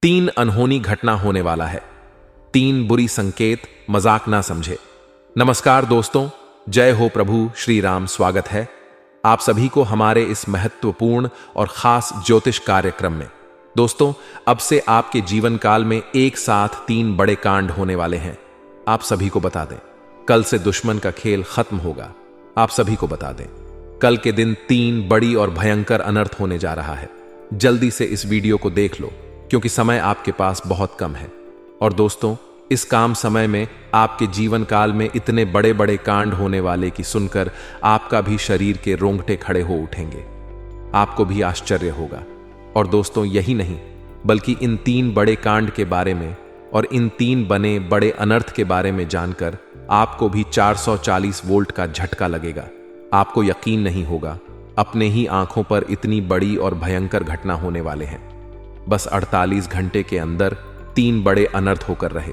तीन अनहोनी घटना होने वाला है। तीन बुरी संकेत, मजाक ना समझे। नमस्कार दोस्तों, जय हो प्रभु श्री राम। स्वागत है आप सभी को हमारे इस महत्वपूर्ण और खास ज्योतिष कार्यक्रम में। दोस्तों, अब से आपके जीवन काल में एक साथ तीन बड़े कांड होने वाले हैं। आप सभी को बता दें, कल से दुश्मन का खेल खत्म होगा। आप सभी को बता दें, कल के दिन तीन बड़ी और भयंकर अनर्थ होने जा रहा है। जल्दी से इस वीडियो को देख लो, क्योंकि समय आपके पास बहुत कम है। और दोस्तों, इस काम समय में आपके जीवन काल में इतने बड़े बड़े कांड होने वाले कि सुनकर आपका भी शरीर के रोंगटे खड़े हो उठेंगे। आपको भी आश्चर्य होगा। और दोस्तों, यही नहीं बल्कि इन तीन बड़े कांड के बारे में और इन तीन बने बड़े अनर्थ के बारे में जानकर आपको भी 440 वोल्ट का झटका लगेगा। आपको यकीन नहीं होगा, अपने ही आंखों पर इतनी बड़ी और भयंकर घटना होने वाले हैं। बस 48 घंटे के अंदर तीन बड़े अनर्थ होकर रहे।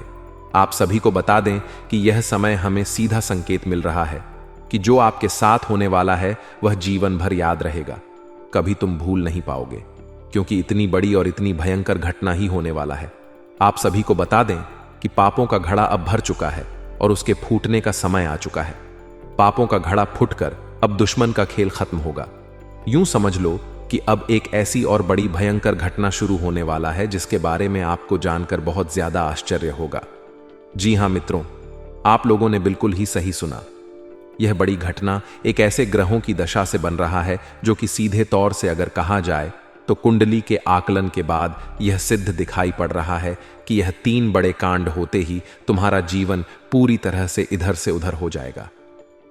आप सभी को बता दें कि यह समय हमें सीधा संकेत मिल रहा है कि जो आपके साथ होने वाला है वह जीवन भर याद रहेगा। कभी तुम भूल नहीं पाओगे, क्योंकि इतनी बड़ी और इतनी भयंकर घटना ही होने वाला है। आप सभी को बता दें कि पापों का घड़ा अब भर चुका है और उसके फूटने का समय आ चुका है। पापों का घड़ा फूटकर अब दुश्मन का खेल खत्म होगा। यूं समझ लो कि अब एक ऐसी और बड़ी भयंकर घटना शुरू होने वाला है जिसके बारे में आपको जानकर बहुत ज्यादा आश्चर्य होगा। जी हां मित्रों, आप लोगों ने बिल्कुल ही सही सुना। यह बड़ी घटना एक ऐसे ग्रहों की दशा से बन रहा है जो कि सीधे तौर से अगर कहा जाए तो कुंडली के आकलन के बाद यह सिद्ध दिखाई पड़ रहा है कि यह तीन बड़े कांड होते ही तुम्हारा जीवन पूरी तरह से इधर से उधर हो जाएगा।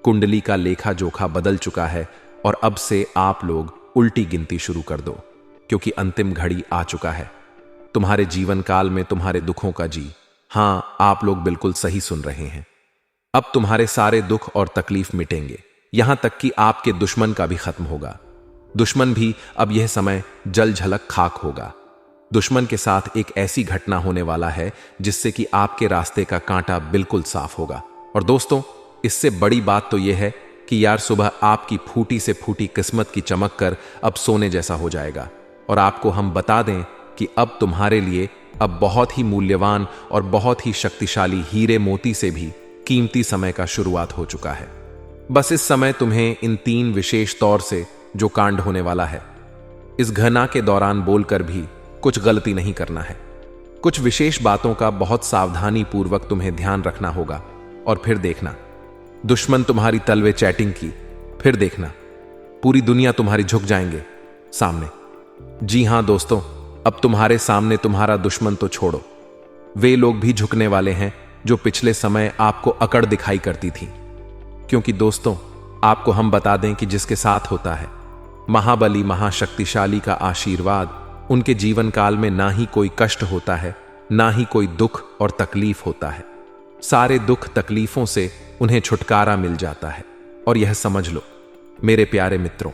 कुंडली का लेखा जोखा बदल चुका है और अब से आप लोग उल्टी गिनती शुरू कर दो, क्योंकि अंतिम घड़ी आ चुका है। तुम्हारे जीवन काल में तुम्हारे दुखों का जी, हां, आप लोग बिल्कुल सही सुन रहे हैं। अब तुम्हारे सारे दुख और तकलीफ मिटेंगे, यहां तक कि आपके दुश्मन का भी खत्म होगा। दुश्मन भी अब यह समय जल झलक खाक होगा। दुश्मन के साथ एक ऐसी घटना होने वाला है जिससे कि आपके रास्ते का कांटा बिल्कुल साफ होगा। और दोस्तों, इससे बड़ी बात तो यह है कि यार, सुबह आपकी फूटी से फूटी किस्मत की चमक कर अब सोने जैसा हो जाएगा। और आपको हम बता दें कि अब तुम्हारे लिए अब बहुत ही मूल्यवान और बहुत ही शक्तिशाली हीरे मोती से भी कीमती समय का शुरुआत हो चुका है। बस इस समय तुम्हें इन तीन विशेष तौर से जो कांड होने वाला है, इस घटना के दौरान बोलकर भी कुछ गलती नहीं करना है। कुछ विशेष बातों का बहुत सावधानी पूर्वक तुम्हें ध्यान रखना होगा। और फिर देखना, दुश्मन तुम्हारी तलवे चैटिंग की, फिर देखना पूरी दुनिया तुम्हारी झुक जाएंगे सामने। जी हां दोस्तों, अब तुम्हारे सामने तुम्हारा दुश्मन तो छोड़ो, वे लोग भी झुकने वाले हैं जो पिछले समय आपको अकड़ दिखाई करती थी। क्योंकि दोस्तों, आपको हम बता दें कि जिसके साथ होता है महाबली महाशक्तिशाली का आशीर्वाद, उनके जीवन काल में ना ही कोई कष्ट होता है, ना ही कोई दुख और तकलीफ होता है। सारे दुख तकलीफों से उन्हें छुटकारा मिल जाता है। और यह समझ लो मेरे प्यारे मित्रों,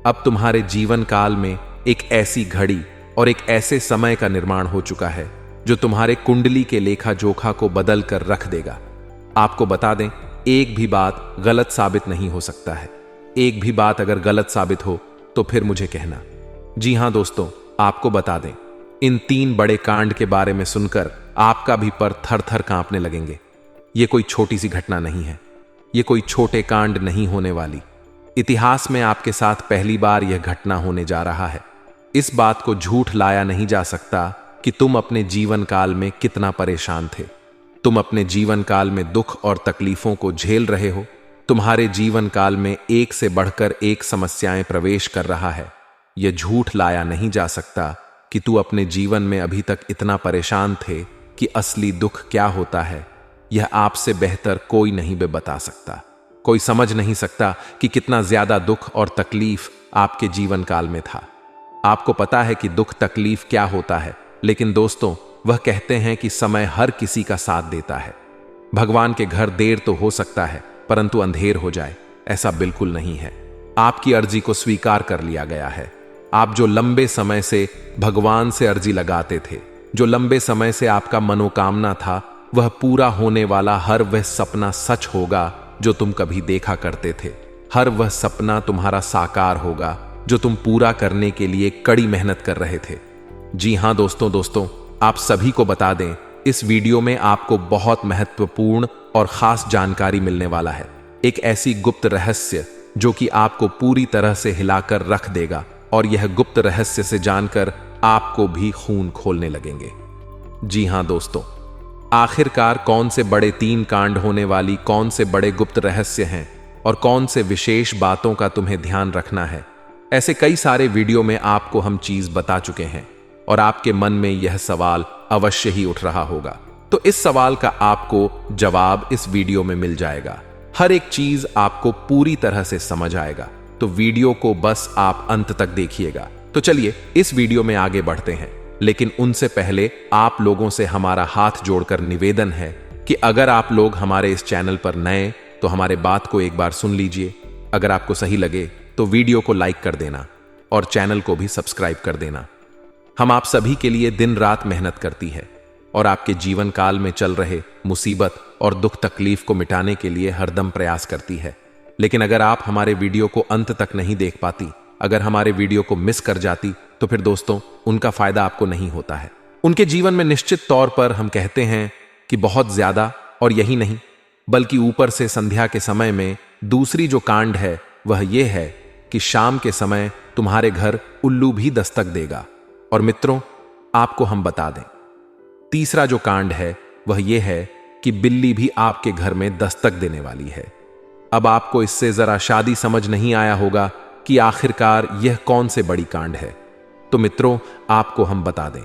अब तुम्हारे जीवन काल में एक ऐसी घड़ी और एक ऐसे समय का निर्माण हो चुका है जो तुम्हारे कुंडली के लेखा जोखा को बदल कर रख देगा। आपको बता दें, एक भी बात गलत साबित नहीं हो सकता है। एक भी बात अगर गलत साबित हो तो फिर मुझे कहना। जी हां दोस्तों, आपको बता दें, इन तीन बड़े कांड के बारे में सुनकर आपका भी पर थर थर कांपने लगेंगे। ये कोई छोटी सी घटना नहीं है, ये कोई छोटे कांड नहीं होने वाली। इतिहास में आपके साथ पहली बार यह घटना होने जा रहा है। इस बात को झूठ लाया नहीं जा सकता कि तुम अपने जीवन काल में कितना परेशान थे। तुम अपने जीवन काल में दुख और तकलीफों को झेल रहे हो। तुम्हारे जीवन काल में एक से बढ़कर एक समस्याएं प्रवेश कर रहा है। यह झूठ लाया नहीं जा सकता कि तू अपने जीवन में अभी तक इतना परेशान थे कि असली दुख क्या होता है यह आपसे बेहतर कोई नहीं भी बता सकता। कोई समझ नहीं सकता कि कितना ज्यादा दुख और तकलीफ आपके जीवन काल में था। आपको पता है कि दुख तकलीफ क्या होता है, लेकिन दोस्तों, वह कहते हैं कि समय हर किसी का साथ देता है। भगवान के घर देर तो हो सकता है, परंतु अंधेर हो जाए ऐसा बिल्कुल नहीं है। आपकी अर्जी को स्वीकार कर लिया गया है। आप जो लंबे समय से भगवान से अर्जी लगाते थे, जो लंबे समय से आपका मनोकामना था, वह पूरा होने वाला हर वह सपना सच होगा जो तुम कभी देखा करते थे। हर वह सपना तुम्हारा साकार होगा जो तुम पूरा करने के लिए कड़ी मेहनत कर रहे थे। जी हां दोस्तों, आप सभी को बता दें, इस वीडियो में आपको बहुत महत्वपूर्ण और खास जानकारी मिलने वाला है। एक ऐसी गुप्त रहस्य जो कि आपको पूरी तरह से हिलाकर रख देगा, और यह गुप्त रहस्य से जानकर आपको भी खून खोलने लगेंगे। जी हां दोस्तों, आखिरकार कौन से बड़े 3 कांड होने वाली कौन से बड़े गुप्त रहस्य हैं और कौन से विशेष बातों का तुम्हें ध्यान रखना है, ऐसे कई सारे वीडियो में आपको हम चीज बता चुके हैं, और आपके मन में यह सवाल अवश्य ही उठ रहा होगा। तो इस सवाल का आपको जवाब इस वीडियो में मिल जाएगा। हर एक चीज आपको पूरी तरह से समझ आएगा, तो वीडियो को बस आप अंत तक देखिएगा। तो चलिए इस वीडियो में आगे बढ़ते हैं, लेकिन उनसे पहले आप लोगों से हमारा हाथ जोड़कर निवेदन है कि अगर आप लोग हमारे इस चैनल पर नए तो हमारे बात को एक बार सुन लीजिए। अगर आपको सही लगे तो वीडियो को लाइक कर देना और चैनल को भी सब्सक्राइब कर देना। हम आप सभी के लिए दिन रात मेहनत करती है और आपके जीवन काल में चल रहे मुसीबत और दुख तकलीफ को मिटाने के लिए हरदम प्रयास करती है। लेकिन अगर आप हमारे वीडियो को अंत तक नहीं देख पाती, अगर हमारे वीडियो को मिस कर जाती, तो फिर दोस्तों उनका फायदा आपको नहीं होता है। उनके जीवन में निश्चित तौर पर हम कहते हैं कि बहुत ज्यादा, और यही नहीं बल्कि ऊपर से संध्या के समय में दूसरी जो कांड है वह यह है कि शाम के समय तुम्हारे घर उल्लू भी दस्तक देगा। और मित्रों, आपको हम बता दें, तीसरा जो कांड है वह यह है कि बिल्ली भी आपके घर में दस्तक देने वाली है। अब आपको इससे जरा शादी समझ नहीं आया होगा कि आखिरकार यह कौन से बड़ी कांड है। तो मित्रों, आपको हम बता दें,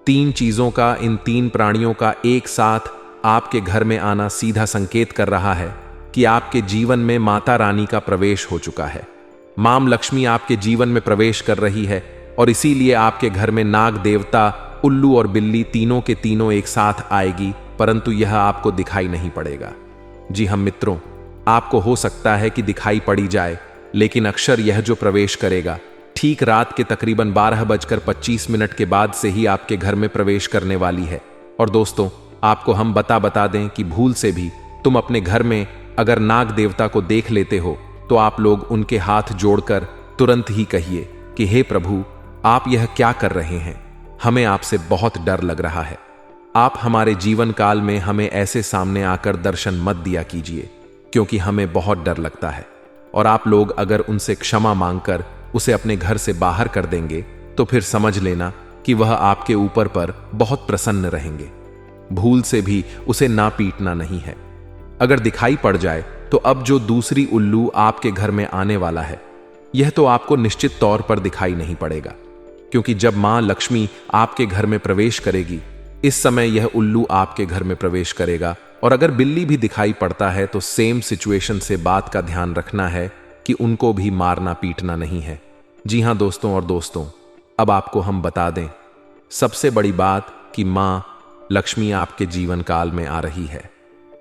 3 चीजों का, इन 3 प्राणियों का एक साथ आपके घर में आना सीधा संकेत कर रहा है कि आपके जीवन में माता रानी का प्रवेश हो चुका है। मां लक्ष्मी आपके जीवन में प्रवेश कर रही है, और इसीलिए आपके घर में नाग देवता, उल्लू और बिल्ली तीनों के तीनों एक साथ आएगी, परंतु यह आपको दिखाई नहीं पड़ेगा। जी हम मित्रों, आपको हो सकता है कि दिखाई पड़ी जाए, लेकिन अक्सर यह जो प्रवेश करेगा ठीक रात के तकरीबन 12:25 के बाद से ही आपके घर में प्रवेश करने वाली है। और दोस्तों, आपको हम बता दें कि भूल से भी तुम अपने घर में अगर नाग देवता को देख लेते हो, तो आप लोग उनके हाथ जोड़कर तुरंत ही कहिए कि हे प्रभु, आप यह क्या कर रहे हैं? हमें आपसे बहुत डर लग रहा है। आप हमारे जीवन काल में हमें ऐसे सामने आकर दर्शन मत दिया कीजिए, क्योंकि हमें बहुत डर लगता है। और आप लोग अगर उनसे क्षमा मांगकर उसे अपने घर से बाहर कर देंगे, तो फिर समझ लेना कि वह आपके ऊपर पर बहुत प्रसन्न रहेंगे। भूल से भी उसे ना पीटना नहीं है। अगर दिखाई पड़ जाए तो अब जो दूसरी उल्लू आपके घर में आने वाला है, यह तो आपको निश्चित तौर पर दिखाई नहीं पड़ेगा, क्योंकि जब मां लक्ष्मी आपके घर में प्रवेश करेगी, इस समय यह उल्लू आपके घर में प्रवेश करेगा। और अगर बिल्ली भी दिखाई पड़ता है तो सेम सिचुएशन से बात का ध्यान रखना है कि उनको भी मारना पीटना नहीं है। जी हां दोस्तों, और दोस्तों अब आपको हम बता दें सबसे बड़ी बात कि मां लक्ष्मी आपके जीवन काल में आ रही है।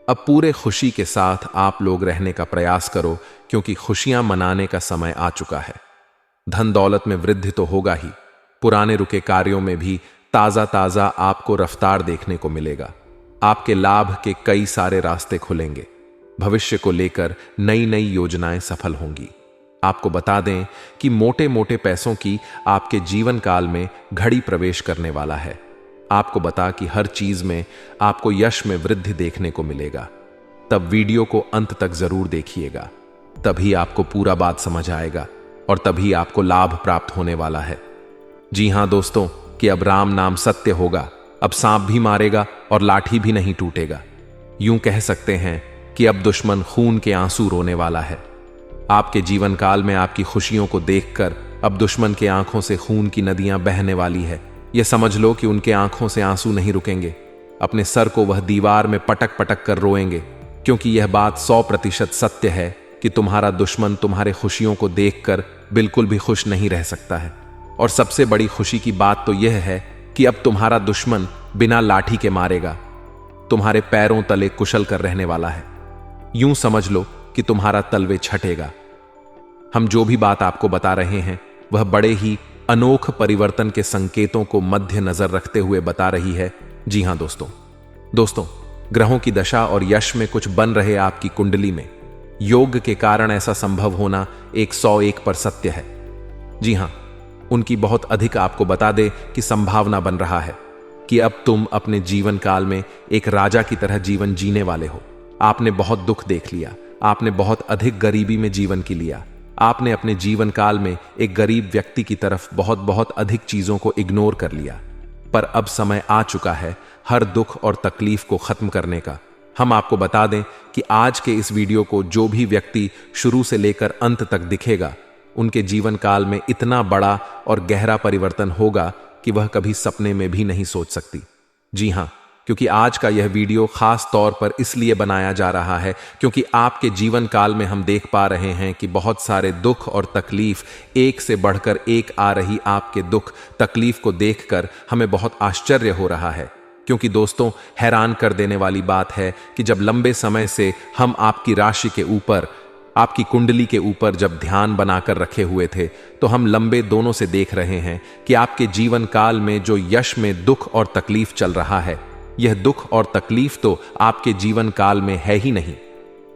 अब पूरे खुशी के साथ आप लोग रहने का प्रयास करो, क्योंकि खुशियां मनाने का समय आ चुका है। धन दौलत में वृद्धि तो होगा ही, पुराने रुके कार्यों में भी ताजा ताजा आपको रफ्तार देखने को मिलेगा। आपके लाभ के कई सारे रास्ते खुलेंगे। भविष्य को लेकर नई नई योजनाएं सफल होंगी। आपको बता दें कि मोटे मोटे पैसों की आपके जीवन काल में घड़ी प्रवेश करने वाला है। आपको बता कि हर चीज में आपको यश में वृद्धि देखने को मिलेगा। तब वीडियो को अंत तक जरूर देखिएगा, तभी आपको पूरा बात समझ आएगा और तभी आपको लाभ प्राप्त होने वाला है। जी हां दोस्तों, कि अब राम नाम सत्य होगा। अब सांप भी मारेगा और लाठी भी नहीं टूटेगा। यूं कह सकते हैं कि अब दुश्मन खून के आंसू रोने वाला है। आपके जीवन काल में आपकी खुशियों को देखकर अब दुश्मन के आंखों से खून की नदियां बहने वाली है। यह समझ लो कि उनके आंखों से आंसू नहीं रुकेंगे। अपने सर को वह दीवार में पटक पटक कर रोएंगे, क्योंकि यह बात 100% सत्य है कि तुम्हारा दुश्मन तुम्हारे खुशियों को देखकर बिल्कुल भी खुश नहीं रह सकता है। और सबसे बड़ी खुशी की बात तो यह है कि अब तुम्हारा दुश्मन बिना लाठी के मारेगा, तुम्हारे पैरों तले कुशल कर रहने वाला है। यूं समझ लो कि तुम्हारा तलवे छटेगा। हम जो भी बात आपको बता रहे हैं वह बड़े ही अनोख परिवर्तन के संकेतों को मध्य नजर रखते हुए बता रही है। जी हां दोस्तों, ग्रहों की दशा और यश में कुछ बन रहे आपकी कुंडली में योग के कारण ऐसा संभव होना 101 पर सत्य है। जी हां, उनकी बहुत अधिक आपको बता दे कि संभावना बन रहा है। कि अब तुम अपने जीवन काल में एक राजा की तरह जीवन जीने वाले हो। आपने बहुत दुख देख लिया, आपने बहुत अधिक गरीबी में जीवन की लिया, आपने अपने जीवन काल में एक गरीब व्यक्ति की तरफ बहुत बहुत अधिक चीजों को इग्नोर कर लिया। पर अब समय आ चुका है हर दुख और तकलीफ को खत्म करने का। हम आपको बता दें कि आज के इस वीडियो को जो भी व्यक्ति शुरू से लेकर अंत तक दिखेगा, उनके जीवन काल में इतना बड़ा और गहरा परिवर्तन होगा कि वह कभी सपने में भी नहीं सोच सकती। जी हां, क्योंकि आज का यह वीडियो खास तौर पर इसलिए बनाया जा रहा है क्योंकि आपके जीवन काल में हम देख पा रहे हैं कि बहुत सारे दुख और तकलीफ एक से बढ़कर एक आ रही। आपके दुख तकलीफ को देखकर हमें बहुत आश्चर्य हो रहा है, क्योंकि दोस्तों हैरान कर देने वाली बात है कि जब लंबे समय से हम आपकी राशि के ऊपर, आपकी कुंडली के ऊपर जब ध्यान बनाकर रखे हुए थे, तो हम लंबे दोनों से देख रहे हैं कि आपके जीवन काल में जो यश में दुख और तकलीफ चल रहा है, यह दुख और तकलीफ तो आपके जीवन काल में है ही नहीं।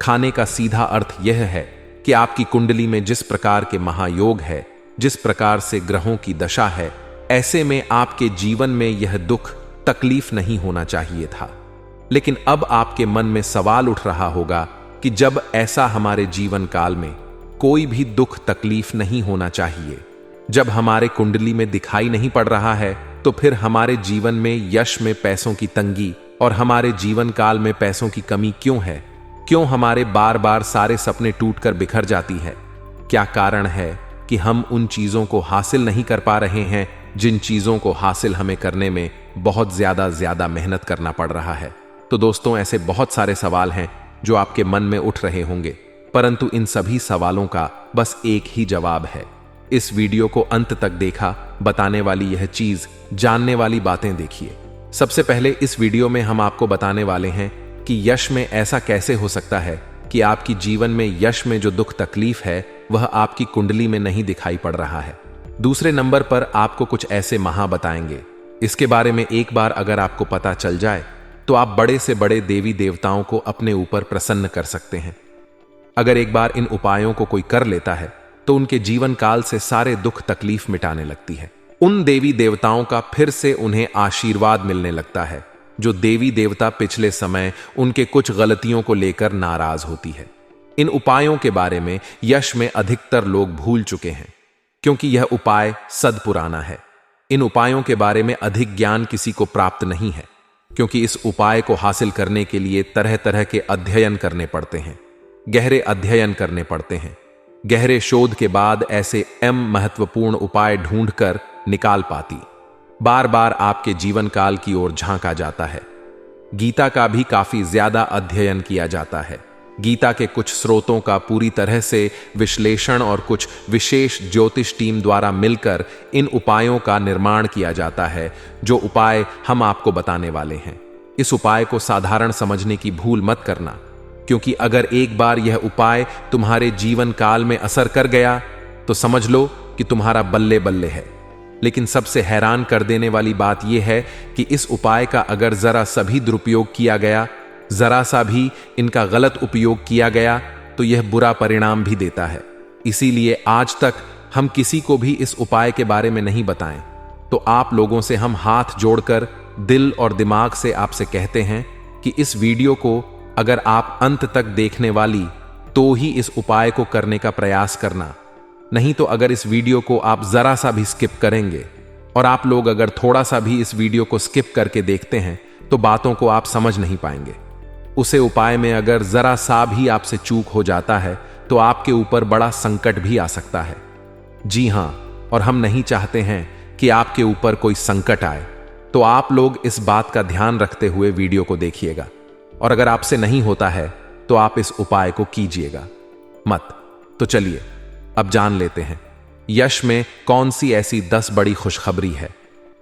खाने का सीधा अर्थ यह है कि आपकी कुंडली में जिस प्रकार के महायोग है, जिस प्रकार से ग्रहों की दशा है, ऐसे में आपके जीवन में यह दुख तकलीफ नहीं होना चाहिए था। लेकिन अब आपके मन में सवाल उठ रहा होगा कि जब ऐसा हमारे जीवन काल में कोई भी दुख तकलीफ नहीं होना चाहिए, जब हमारे कुंडली में दिखाई नहीं पड़ रहा है, तो फिर हमारे जीवन में यश में पैसों की तंगी और हमारे जीवन काल में पैसों की कमी क्यों है? क्यों हमारे बार बार सारे सपने टूटकर बिखर जाती है? क्या कारण है कि हम उन चीजों को हासिल नहीं कर पा रहे हैं जिन चीजों को हासिल हमें करने में बहुत ज्यादा मेहनत करना पड़ रहा है? तो दोस्तों, ऐसे बहुत सारे सवाल हैं जो आपके मन में उठ रहे होंगे, परंतु इन सभी सवालों का बस एक ही जवाब है। इस वीडियो को अंत तक देखा, बताने वाली यह चीज, जानने वाली बातें देखिए। सबसे पहले इस वीडियो में हम आपको बताने वाले हैं कि यश में ऐसा कैसे हो सकता है कि आपकी जीवन में यश में जो दुख तकलीफ है वह आपकी कुंडली में नहीं दिखाई पड़ रहा है। दूसरे नंबर पर आपको कुछ ऐसे महा बताएंगे, इसके बारे में एक बार अगर आपको पता चल जाए तो आप बड़े से बड़े देवी देवताओं को अपने ऊपर प्रसन्न कर सकते हैं। अगर एक बार इन उपायों को कोई कर लेता है तो उनके जीवन काल से सारे दुख तकलीफ मिटाने लगती है। उन देवी देवताओं का फिर से उन्हें आशीर्वाद मिलने लगता है, जो देवी देवता पिछले समय उनके कुछ गलतियों को लेकर नाराज होती है। इन उपायों के बारे में यश में अधिकतर लोग भूल चुके हैं, क्योंकि यह उपाय सद पुराना है। इन उपायों के बारे में अधिक ज्ञान किसी को प्राप्त नहीं है, क्योंकि इस उपाय को हासिल करने के लिए तरह तरह के अध्ययन करने पड़ते हैं, गहरे अध्ययन करने पड़ते हैं। गहरे शोध के बाद ऐसे महत्वपूर्ण उपाय ढूंढकर निकाल पाती। बार बार आपके जीवन काल की ओर झांका जाता है। गीता का भी काफी ज्यादा अध्ययन किया जाता है। गीता के कुछ स्रोतों का पूरी तरह से विश्लेषण और कुछ विशेष ज्योतिष टीम द्वारा मिलकर इन उपायों का निर्माण किया जाता है, जो उपाय हम आपको बताने वाले हैं। इस उपाय को साधारण समझने की भूल मत करना, क्योंकि अगर एक बार यह उपाय तुम्हारे जीवन काल में असर कर गया तो समझ लो कि तुम्हारा बल्ले बल्ले है। लेकिन सबसे हैरान कर देने वाली बात यह है कि इस उपाय का अगर जरा सा भी दुरुपयोग किया गया, जरा सा भी इनका गलत उपयोग किया गया, तो यह बुरा परिणाम भी देता है। इसीलिए आज तक हम किसी को भी इस उपाय के बारे में नहीं बताएं। तो आप लोगों से हम हाथ जोड़कर दिल और दिमाग से आपसे कहते हैं कि इस वीडियो को अगर आप अंत तक देखने वाली तो ही इस उपाय को करने का प्रयास करना। नहीं तो अगर इस वीडियो को आप जरा सा भी स्किप करेंगे, और आप लोग अगर थोड़ा सा भी इस वीडियो को स्किप करके देखते हैं, तो बातों को आप समझ नहीं पाएंगे। उसे उपाय में अगर जरा सा भी आपसे चूक हो जाता है तो आपके ऊपर बड़ा संकट भी आ सकता है। जी हां, और हम नहीं चाहते हैं कि आपके ऊपर कोई संकट आए। तो आप लोग इस बात का ध्यान रखते हुए वीडियो को देखिएगा, और अगर आपसे नहीं होता है तो आप इस उपाय को कीजिएगा मत। तो चलिए अब जान लेते हैं यश में कौन सी ऐसी 10 बड़ी खुशखबरी है,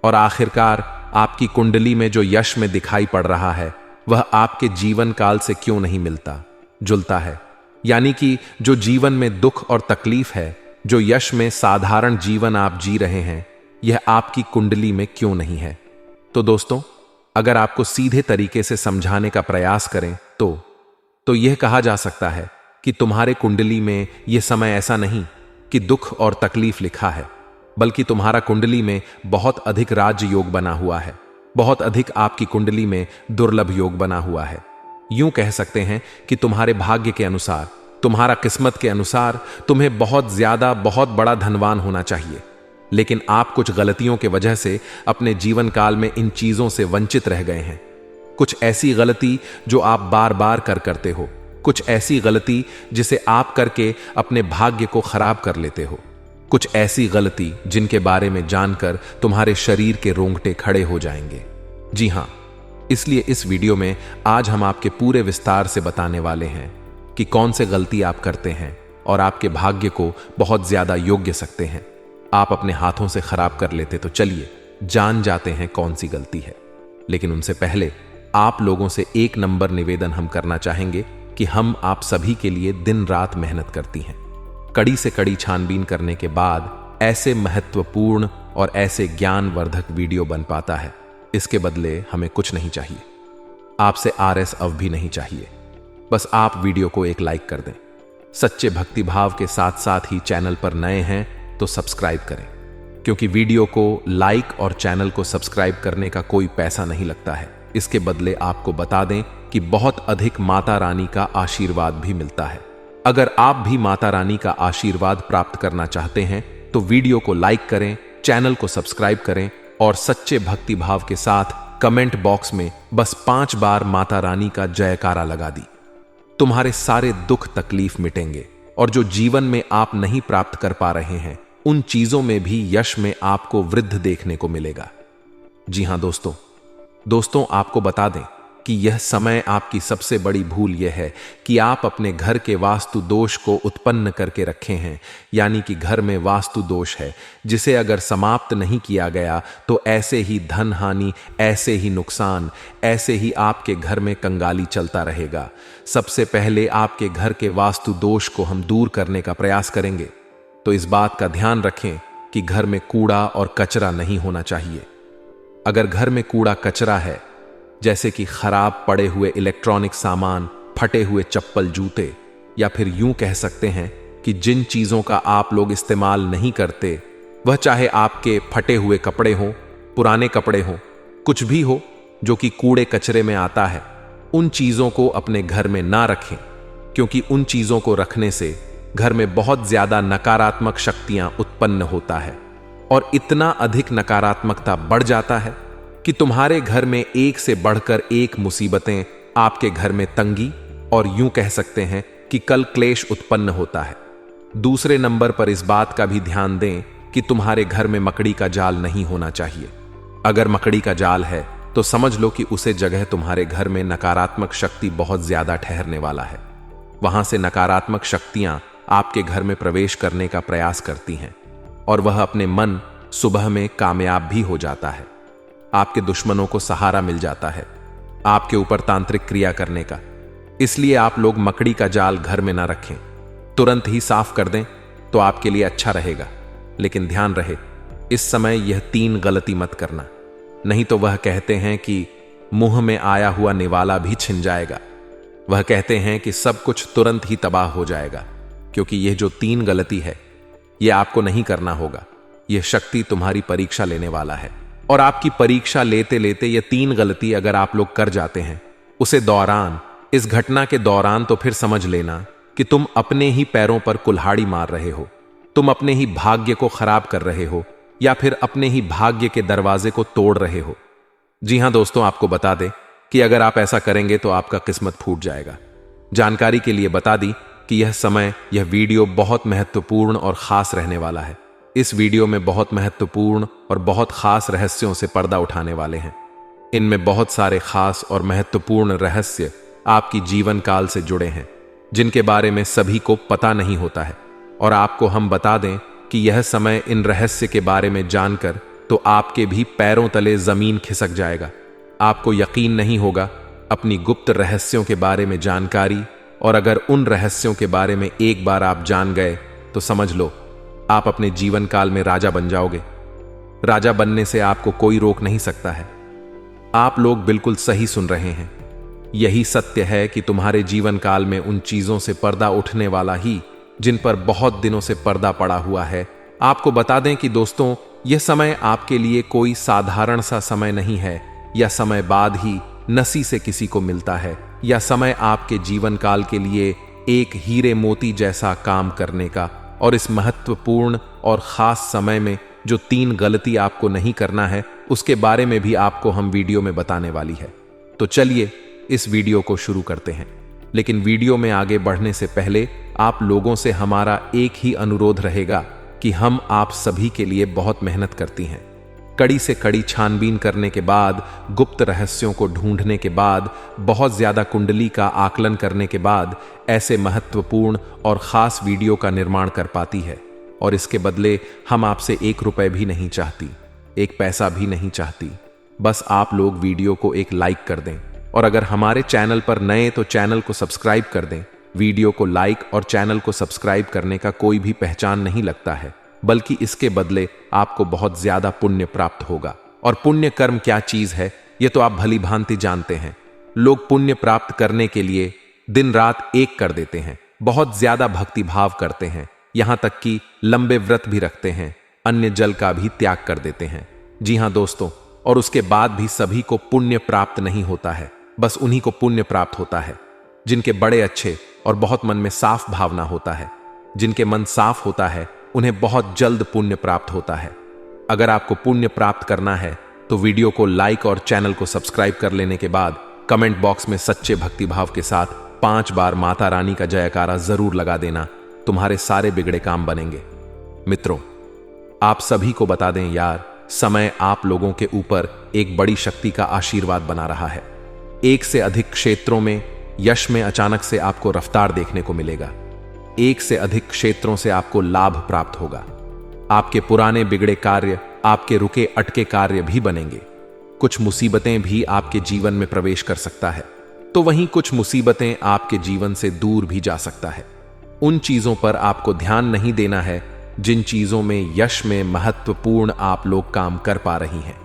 और आखिरकार आपकी कुंडली में जो यश में दिखाई पड़ रहा है वह आपके जीवन काल से क्यों नहीं मिलता जुलता है। यानी कि जो जीवन में दुख और तकलीफ है, जो यश में साधारण जीवन आप जी रहे हैं, यह आपकी कुंडली में क्यों नहीं है। तो दोस्तों, अगर आपको सीधे तरीके से समझाने का प्रयास करें तो यह कहा जा सकता है कि तुम्हारे कुंडली में यह समय ऐसा नहीं कि दुख और तकलीफ लिखा है, बल्कि तुम्हारा कुंडली में बहुत अधिक राज्य योग बना हुआ है, बहुत अधिक आपकी कुंडली में दुर्लभ योग बना हुआ है। यूं कह सकते हैं कि तुम्हारे भाग्य के अनुसार, तुम्हारा किस्मत के अनुसार तुम्हें बहुत ज्यादा, बहुत बड़ा धनवान होना चाहिए। लेकिन आप कुछ गलतियों के वजह से अपने जीवन काल में इन चीजों से वंचित रह गए हैं। कुछ ऐसी गलती जो आप बार बार करते हो, कुछ ऐसी गलती जिसे आप करके अपने भाग्य को खराब कर लेते हो, कुछ ऐसी गलती जिनके बारे में जानकर तुम्हारे शरीर के रोंगटे खड़े हो जाएंगे। जी हां, इसलिए इस वीडियो में आज हम आपके पूरे विस्तार से बताने वाले हैं कि कौन से गलती आप करते हैं और आपके भाग्य को बहुत ज्यादा योग्य सकते हैं, आप अपने हाथों से खराब कर लेते। तो चलिए जान जाते हैं कौन सी गलती है। लेकिन उनसे पहले आप लोगों से एक नंबर निवेदन हम करना चाहेंगे कि हम आप सभी के लिए दिन रात मेहनत करती हैं। कड़ी से कड़ी छानबीन करने के बाद ऐसे महत्वपूर्ण और ऐसे ज्ञानवर्धक वीडियो बन पाता है। इसके बदले हमें कुछ नहीं चाहिए, आपसे RS अव भी नहीं चाहिए। बस आप वीडियो को एक लाइक कर दें। सच्चे भक्ति भाव के साथ साथ ही चैनल पर नए हैं तो सब्सक्राइब करें, क्योंकि वीडियो को लाइक और चैनल को सब्सक्राइब करने का कोई पैसा नहीं लगता है। इसके बदले आपको बता दें कि बहुत अधिक माता रानी का आशीर्वाद भी मिलता है। अगर आप भी माता रानी का आशीर्वाद प्राप्त करना चाहते हैं तो वीडियो को लाइक करें, चैनल को सब्सक्राइब करें और सच्चे भक्ति भाव के साथ कमेंट बॉक्स में बस 5 बार माता रानी का जयकारा लगा दी। तुम्हारे सारे दुख तकलीफ मिटेंगे और जो जीवन में आप नहीं प्राप्त कर पा रहे हैं, उन चीजों में भी यश में आपको वृद्धि देखने को मिलेगा। जी हां दोस्तों, आपको बता दें कि यह समय आपकी सबसे बड़ी भूल यह है कि आप अपने घर के वास्तु दोष को उत्पन्न करके रखे हैं। यानी कि घर में वास्तु दोष है जिसे अगर समाप्त नहीं किया गया तो ऐसे ही धन हानि, ऐसे ही नुकसान, ऐसे ही आपके घर में कंगाली चलता रहेगा। सबसे पहले आपके घर के वास्तु दोष को हम दूर करने का प्रयास करेंगे। तो इस बात का ध्यान रखें कि घर में कूड़ा और कचरा नहीं होना चाहिए। अगर घर में कूड़ा कचरा है, जैसे कि खराब पड़े हुए इलेक्ट्रॉनिक सामान, फटे हुए चप्पल जूते, या फिर यूं कह सकते हैं कि जिन चीजों का आप लोग इस्तेमाल नहीं करते, वह चाहे आपके फटे हुए कपड़े हों, पुराने कपड़े हों, कुछ भी हो जो कि कूड़े कचरे में आता है, उन चीजों को अपने घर में ना रखें, क्योंकि उन चीजों को रखने से घर में बहुत ज्यादा नकारात्मक शक्तियां उत्पन्न होता है और इतना अधिक नकारात्मकता बढ़ जाता है कि तुम्हारे घर में एक से बढ़कर एक मुसीबतें, आपके घर में तंगी और यूं कह सकते हैं कि कल क्लेश उत्पन्न होता है। दूसरे नंबर पर इस बात का भी ध्यान दें कि तुम्हारे घर में मकड़ी का जाल नहीं होना चाहिए। अगर मकड़ी का जाल है तो समझ लो कि उसे जगह तुम्हारे घर में नकारात्मक शक्ति बहुत ज्यादा ठहरने वाला है। वहां से नकारात्मक शक्तियां आपके घर में प्रवेश करने का प्रयास करती हैं और वह अपने मन सुबह में कामयाब भी हो जाता है। आपके दुश्मनों को सहारा मिल जाता है आपके ऊपर तांत्रिक क्रिया करने का। इसलिए आप लोग मकड़ी का जाल घर में ना रखें, तुरंत ही साफ कर दें तो आपके लिए अच्छा रहेगा। लेकिन ध्यान रहे, इस समय यह 3 गलती मत करना, नहीं तो वह कहते हैं कि मुंह में आया हुआ निवाला भी छिन जाएगा। वह कहते हैं कि सब कुछ तुरंत ही तबाह हो जाएगा, क्योंकि यह जो 3 गलती है यह आपको नहीं करना होगा। यह शक्ति तुम्हारी परीक्षा लेने वाला है और आपकी परीक्षा लेते लेते ये 3 गलती अगर आप लोग कर जाते हैं, उसे दौरान, इस घटना के दौरान, तो फिर समझ लेना कि तुम अपने ही पैरों पर कुल्हाड़ी मार रहे हो, तुम अपने ही भाग्य को खराब कर रहे हो या फिर अपने ही भाग्य के दरवाजे को तोड़ रहे हो। जी हां दोस्तों, आपको बता दें कि अगर आप ऐसा करेंगे तो आपका किस्मत फूट जाएगा। जानकारी के लिए बता दी कि यह समय, यह वीडियो बहुत महत्वपूर्ण और खास रहने वाला है। इस वीडियो में बहुत महत्वपूर्ण और बहुत खास रहस्यों से पर्दा उठाने वाले हैं। इनमें बहुत सारे खास और महत्वपूर्ण रहस्य आपकी जीवन काल से जुड़े हैं, जिनके बारे में सभी को पता नहीं होता है। और आपको हम बता दें कि यह समय इन रहस्य के बारे में जानकर तो आपके भी पैरों तले जमीन खिसक जाएगा। आपको यकीन नहीं होगा अपनी गुप्त रहस्यों के बारे में जानकारी, और अगर उन रहस्यों के बारे में एक बार आप जान गए तो समझ लो आप अपने जीवन काल में राजा बन जाओगे। राजा बनने से आपको कोई रोक नहीं सकता है। आप लोग बिल्कुल सही सुन रहे हैं। यही सत्य है कि तुम्हारे जीवन काल में उन चीजों से पर्दा उठने वाला ही जिन पर बहुत दिनों से पर्दा पड़ा हुआ है। आपको बता दें कि दोस्तों, यह समय आपके लिए कोई साधारण सा समय नहीं है। या समय बाद ही नसी से किसी को मिलता है, या समय आपके जीवन काल के लिए एक हीरे मोती जैसा काम करने का, और इस महत्वपूर्ण और खास समय में जो 3 गलती आपको नहीं करना है उसके बारे में भी आपको हम वीडियो में बताने वाली है। तो चलिए इस वीडियो को शुरू करते हैं। लेकिन वीडियो में आगे बढ़ने से पहले आप लोगों से हमारा एक ही अनुरोध रहेगा कि हम आप सभी के लिए बहुत मेहनत करती हैं। कड़ी से कड़ी छानबीन करने के बाद, गुप्त रहस्यों को ढूंढने के बाद, बहुत ज्यादा कुंडली का आकलन करने के बाद ऐसे महत्वपूर्ण और खास वीडियो का निर्माण कर पाती है। और इसके बदले हम आपसे 1 रुपए भी नहीं चाहती, 1 पैसा भी नहीं चाहती। बस आप लोग वीडियो को एक लाइक कर दें, और अगर हमारे चैनल पर नए तो चैनल को सब्सक्राइब कर दें। वीडियो को लाइक और चैनल को सब्सक्राइब करने का कोई भी पहचान नहीं लगता है, बल्कि इसके बदले आपको बहुत ज्यादा पुण्य प्राप्त होगा। और पुण्य कर्म क्या चीज है ये तो आप भली भांति जानते हैं। लोग पुण्य प्राप्त करने के लिए दिन रात एक कर देते हैं, बहुत ज्यादा भक्ति भाव करते हैं, यहां तक कि लंबे व्रत भी रखते हैं, अन्य जल का भी त्याग कर देते हैं। जी हां दोस्तों, और उसके बाद भी सभी को पुण्य प्राप्त नहीं होता है। बस उन्हीं को पुण्य प्राप्त होता है जिनके बड़े अच्छे और बहुत मन में साफ भावना होता है। जिनके मन साफ होता है उन्हें बहुत जल्द पुण्य प्राप्त होता है। अगर आपको पुण्य प्राप्त करना है तो वीडियो को लाइक और चैनल को सब्सक्राइब कर लेने के बाद कमेंट बॉक्स में सच्चे भक्तिभाव के साथ 5 बार माता रानी का जयकारा जरूर लगा देना। तुम्हारे सारे बिगड़े काम बनेंगे। मित्रों, आप सभी को बता दें यार, समय आप लोगों के ऊपर एक बड़ी शक्ति का आशीर्वाद बना रहा है। 1 से अधिक क्षेत्रों में यश में अचानक से आपको रफ्तार देखने को मिलेगा। 1 से अधिक क्षेत्रों से आपको लाभ प्राप्त होगा। आपके पुराने बिगड़े कार्य, आपके रुके अटके कार्य भी बनेंगे। कुछ मुसीबतें भी आपके जीवन में प्रवेश कर सकता है, तो वहीं कुछ मुसीबतें आपके जीवन से दूर भी जा सकता है। उन चीजों पर आपको ध्यान नहीं देना है जिन चीजों में यश में महत्वपूर्ण आप लोग काम कर पा रही हैं।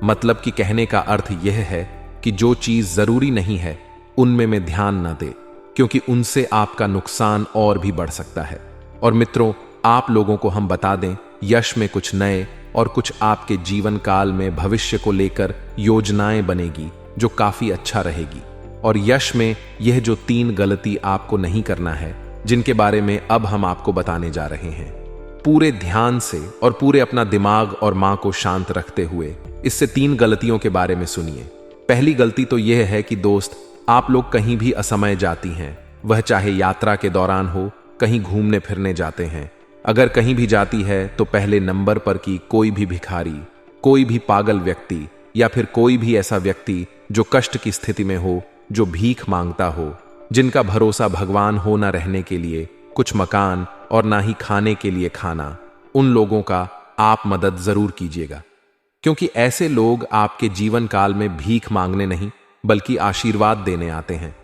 मतलब कि कहने का अर्थ यह है कि जो चीज जरूरी नहीं है उनमें में ध्यान न दे, क्योंकि उनसे आपका नुकसान और भी बढ़ सकता है। और मित्रों, आप लोगों को हम बता दें, यश में कुछ नए और कुछ आपके जीवन काल में भविष्य को लेकर योजनाएं बनेगी जो काफी अच्छा रहेगी। और यश में यह जो 3 गलती आपको नहीं करना है, जिनके बारे में अब हम आपको बताने जा रहे हैं, पूरे ध्यान से और पूरे अपना दिमाग और मां को शांत रखते हुए इससे 3 गलतियों के बारे में सुनिए। पहली गलती तो यह है कि दोस्त, आप लोग कहीं भी असमय जाती हैं, वह चाहे यात्रा के दौरान हो, कहीं घूमने फिरने जाते हैं। अगर कहीं भी जाती है तो पहले नंबर पर की कोई भी भिखारी, कोई भी पागल व्यक्ति, या फिर कोई भी ऐसा व्यक्ति जो कष्ट की स्थिति में हो, जो भीख मांगता हो, जिनका भरोसा भगवान हो ना रहने के लिए कुछ मकान और ना ही खाने के लिए खाना, उन लोगों का आप मदद जरूर कीजिएगा। क्योंकि ऐसे लोग आपके जीवन काल में भीख मांगने नहीं बल्कि आशीर्वाद देने आते हैं।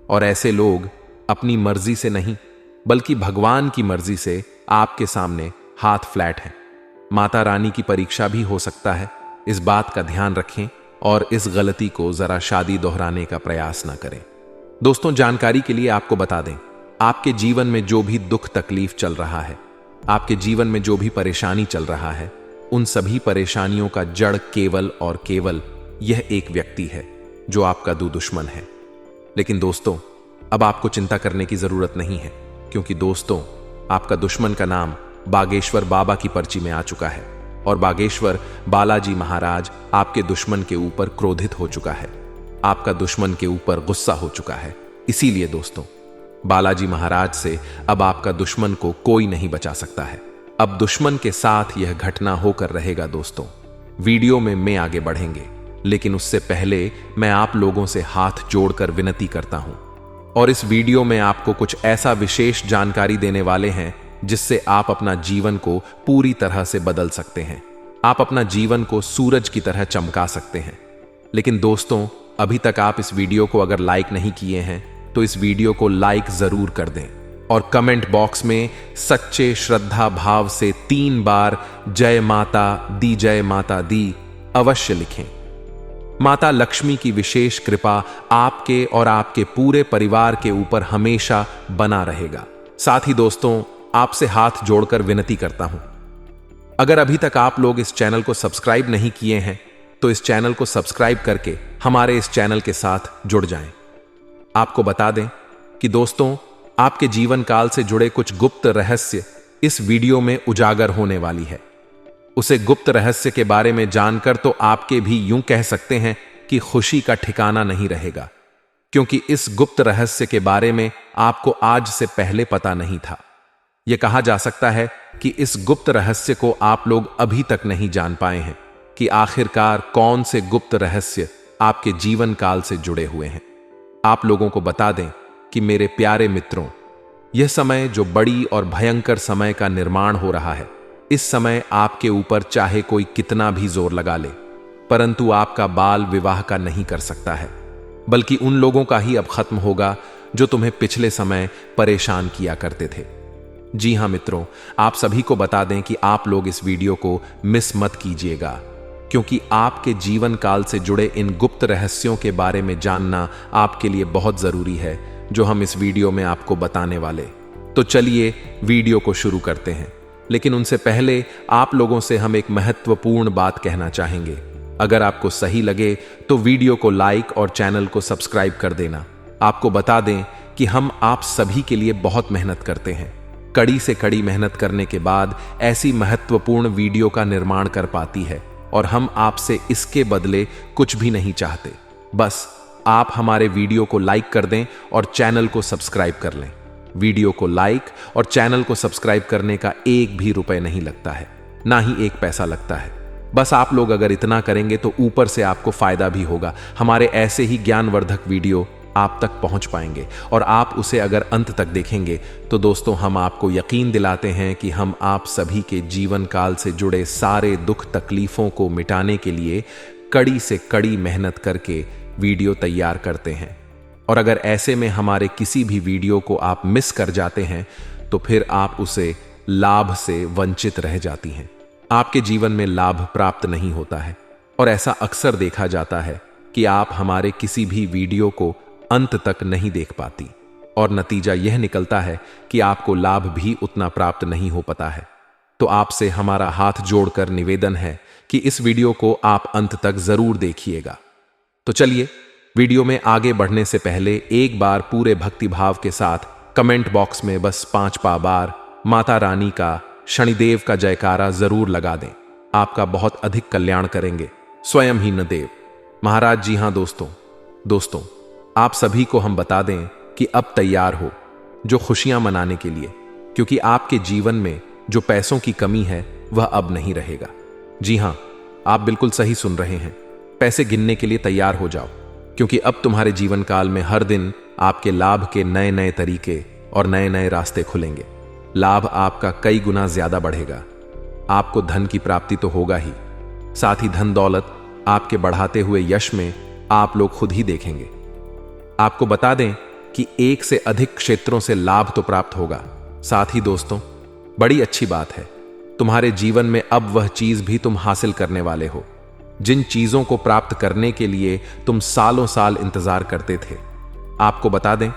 और ऐसे लोग अपनी मर्जी से नहीं बल्कि भगवान की मर्जी से आपके सामने हाथ फ्लैट हैं। माता रानी की परीक्षा भी हो सकता है, इस बात का ध्यान रखें और इस गलती को जरा शादी दोहराने का प्रयास ना करें। दोस्तों, जानकारी के लिए आपको बता दें, आपके जीवन में जो भी दुख तकलीफ चल रहा है, आपके जीवन में जो भी परेशानी चल रहा है, उन सभी परेशानियों का जड़ केवल और केवल यह एक व्यक्ति है जो आपका दुश्मन है। लेकिन दोस्तों, अब आपको चिंता करने की जरूरत नहीं है, क्योंकि दोस्तों, आपका दुश्मन का नाम बागेश्वर बाबा की पर्ची में आ चुका है। और बागेश्वर बालाजी महाराज आपके दुश्मन के ऊपर क्रोधित हो चुका है, आपका दुश्मन के ऊपर गुस्सा हो चुका है। इसीलिए दोस्तों, बालाजी महाराज से अब आपका दुश्मन को कोई नहीं बचा सकता है। अब दुश्मन के साथ यह घटना होकर रहेगा। दोस्तों, वीडियो में मैं आगे बढ़ेंगे, लेकिन उससे पहले मैं आप लोगों से हाथ जोड़कर विनती करता हूं। और इस वीडियो में आपको कुछ ऐसा विशेष जानकारी देने वाले हैं जिससे आप अपना जीवन को पूरी तरह से बदल सकते हैं। आप अपना जीवन को सूरज की तरह चमका सकते हैं। लेकिन दोस्तों, अभी तक आप इस वीडियो को अगर लाइक नहीं किए हैं तो इस वीडियो को लाइक जरूर कर दें और कमेंट बॉक्स में सच्चे श्रद्धा भाव से 3 बार जय माता दी अवश्य लिखें। माता लक्ष्मी की विशेष कृपा आपके और आपके पूरे परिवार के ऊपर हमेशा बना रहेगा। साथ ही दोस्तों, आपसे हाथ जोड़कर विनती करता हूं, अगर अभी तक आप लोग इस चैनल को सब्सक्राइब नहीं किए हैं तो इस चैनल को सब्सक्राइब करके हमारे इस चैनल के साथ जुड़ जाएं। आपको बता दें कि दोस्तों, आपके जीवन काल से जुड़े कुछ गुप्त रहस्य इस वीडियो में उजागर होने वाली है। उसे गुप्त रहस्य के बारे में जानकर तो आपके भी यूं कह सकते हैं कि खुशी का ठिकाना नहीं रहेगा, क्योंकि इस गुप्त रहस्य के बारे में आपको आज से पहले पता नहीं था। यह कहा जा सकता है कि इस गुप्त रहस्य को आप लोग अभी तक नहीं जान पाए हैं कि आखिरकार कौन से गुप्त रहस्य आपके जीवन काल से जुड़े हुए हैं। आप लोगों को बता दें कि मेरे प्यारे मित्रों, यह समय जो बड़ी और भयंकर समय का निर्माण हो रहा है, इस समय आपके ऊपर चाहे कोई कितना भी जोर लगा ले, परंतु आपका बाल विवाह का नहीं कर सकता है, बल्कि उन लोगों का ही अब खत्म होगा जो तुम्हें पिछले समय परेशान किया करते थे। जी हां मित्रों, आप सभी को बता दें कि आप लोग इस वीडियो को मिस मत कीजिएगा, क्योंकि आपके जीवन काल से जुड़े इन गुप्त रहस्यों के बारे में जानना आपके लिए बहुत जरूरी है, जो हम इस वीडियो में आपको बताने वाले। तो चलिए वीडियो को शुरू करते हैं, लेकिन उनसे पहले आप लोगों से हम एक महत्वपूर्ण बात कहना चाहेंगे। अगर आपको सही लगे तो वीडियो को लाइक और चैनल को सब्सक्राइब कर देना। आपको बता दें कि हम आप सभी के लिए बहुत मेहनत करते हैं, कड़ी से कड़ी मेहनत करने के बाद ऐसी महत्वपूर्ण वीडियो का निर्माण कर पाती है, और हम आपसे इसके बदले कुछ भी नहीं चाहते। बस आप हमारे वीडियो को लाइक कर दें और चैनल को सब्सक्राइब कर लें। वीडियो को लाइक और चैनल को सब्सक्राइब करने का एक भी रुपए नहीं लगता है, ना ही एक पैसा लगता है। बस आप लोग अगर इतना करेंगे तो ऊपर से आपको फायदा भी होगा। हमारे ऐसे ही ज्ञानवर्धक वीडियो आप तक पहुंच पाएंगे, और आप उसे अगर अंत तक देखेंगे तो दोस्तों, हम आपको यकीन दिलाते हैं कि हम आप सभी के जीवन काल से जुड़े सारे दुख तकलीफों को मिटाने के लिए कड़ी से कड़ी मेहनत करके वीडियो तैयार करते हैं। और अगर ऐसे में हमारे किसी भी वीडियो को आप मिस कर जाते हैं तो फिर आप उसे लाभ से वंचित रह जाती हैं। आपके जीवन में लाभ प्राप्त नहीं होता है, और ऐसा अक्सर देखा जाता है कि आप हमारे किसी भी वीडियो को अंत तक नहीं देख पाती, और नतीजा यह निकलता है कि आपको लाभ भी उतना प्राप्त नहीं हो पाता है। तो आपसे हमारा हाथ जोड़कर निवेदन है कि इस वीडियो को आप अंत तक जरूर देखिएगा। तो चलिए, वीडियो में आगे बढ़ने से पहले एक बार पूरे भक्तिभाव के साथ कमेंट बॉक्स में बस 5 बार माता रानी का, शनिदेव का जयकारा जरूर लगा दें। आपका बहुत अधिक कल्याण करेंगे स्वयं ही नदेव महाराज। जी हां दोस्तों, आप सभी को हम बता दें कि अब तैयार हो जो खुशियां मनाने के लिए, क्योंकि आपके जीवन में जो पैसों की कमी है वह अब नहीं रहेगा। जी हां, आप बिल्कुल सही सुन रहे हैं। पैसे गिनने के लिए तैयार हो जाओ, क्योंकि अब तुम्हारे जीवन काल में हर दिन आपके लाभ के नए नए तरीके और नए नए रास्ते खुलेंगे। लाभ आपका कई गुना ज्यादा बढ़ेगा। आपको धन की प्राप्ति तो होगा ही, साथ ही धन दौलत आपके बढ़ाते हुए यश में आप लोग खुद ही देखेंगे। आपको बता दें कि एक से अधिक क्षेत्रों से लाभ तो प्राप्त होगा। साथ ही दोस्तों, बड़ी अच्छी बात है, तुम्हारे जीवन में अब वह चीज भी तुम हासिल करने वाले हो जिन चीजों को प्राप्त करने के लिए तुम सालों साल इंतजार करते थे। आपको बता दें,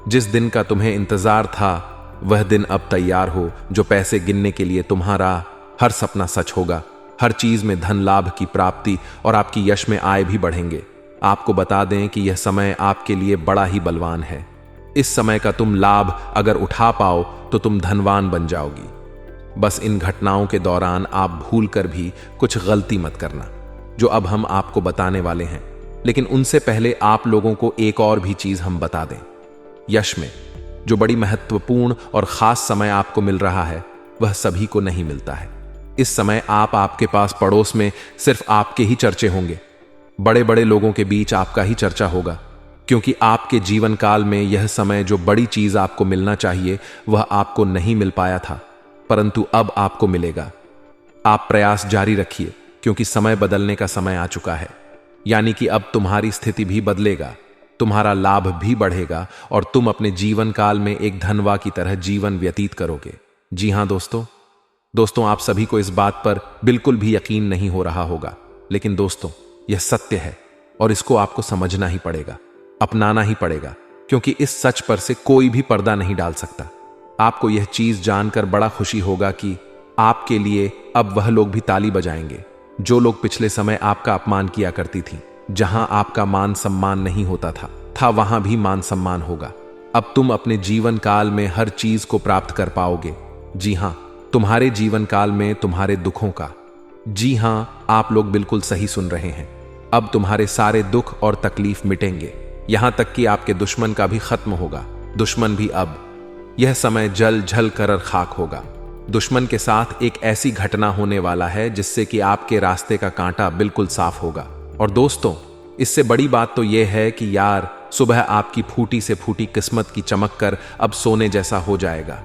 जिस दिन का तुम्हें इंतजार था वह दिन अब तैयार हो, जो पैसे गिनने के लिए तुम्हारा हर सपना सच होगा। हर चीज में धन लाभ की प्राप्ति और आपकी यश में आय भी बढ़ेंगे। आपको बता दें कि यह समय आपके लिए बड़ा ही बलवान है। इस समय का तुम लाभ अगर उठा पाओ तो तुम धनवान बन जाओगी। बस इन घटनाओं के दौरान आप भूल कर भी कुछ गलती मत करना, जो अब हम आपको बताने वाले हैं। लेकिन उनसे पहले आप लोगों को एक और भी चीज हम बता दें। यश में जो बड़ी महत्वपूर्ण और खास समय आपको मिल रहा है, वह सभी को नहीं मिलता है। इस समय आपके पास पड़ोस में सिर्फ आपके ही चर्चे होंगे। बड़े बड़े लोगों के बीच आपका ही चर्चा होगा, क्योंकि आपके जीवन काल में यह समय जो बड़ी चीज आपको मिलना चाहिए वह आपको नहीं मिल पाया था, परंतु अब आपको मिलेगा। आप प्रयास जारी रखिए, क्योंकि समय बदलने का समय आ चुका है। यानी कि अब तुम्हारी स्थिति भी बदलेगा, तुम्हारा लाभ भी बढ़ेगा, और तुम अपने जीवन काल में एक धनवा की तरह जीवन व्यतीत करोगे। जी हां दोस्तों, आप सभी को इस बात पर बिल्कुल भी यकीन नहीं हो रहा होगा, लेकिन दोस्तों, यह सत्य है और इसको आपको समझना ही पड़ेगा, अपनाना ही पड़ेगा, क्योंकि इस सच पर से कोई भी पर्दा नहीं डाल सकता। आपको यह चीज जानकर बड़ा खुशी होगा कि आपके लिए अब वह लोग भी ताली बजाएंगे जो लोग पिछले समय आपका अपमान किया करती थी, जहां आपका मान सम्मान नहीं होता था वहां भी मान सम्मान होगा। अब तुम अपने जीवन काल में हर चीज को प्राप्त कर पाओगे। जी हां, तुम्हारे जीवन काल में तुम्हारे दुखों का, जी हां, आप लोग बिल्कुल सही सुन रहे हैं, अब तुम्हारे सारे दुख और तकलीफ मिटेंगे। यहां तक कि आपके दुश्मन का भी खत्म होगा। दुश्मन भी अब यह समय जल झल कर खाक होगा। दुश्मन के साथ एक ऐसी घटना होने वाला है जिससे कि आपके रास्ते का कांटा बिल्कुल साफ होगा। और दोस्तों, इससे बड़ी बात तो यह है कि यार, सुबह आपकी फूटी से फूटी किस्मत की चमक कर अब सोने जैसा हो जाएगा।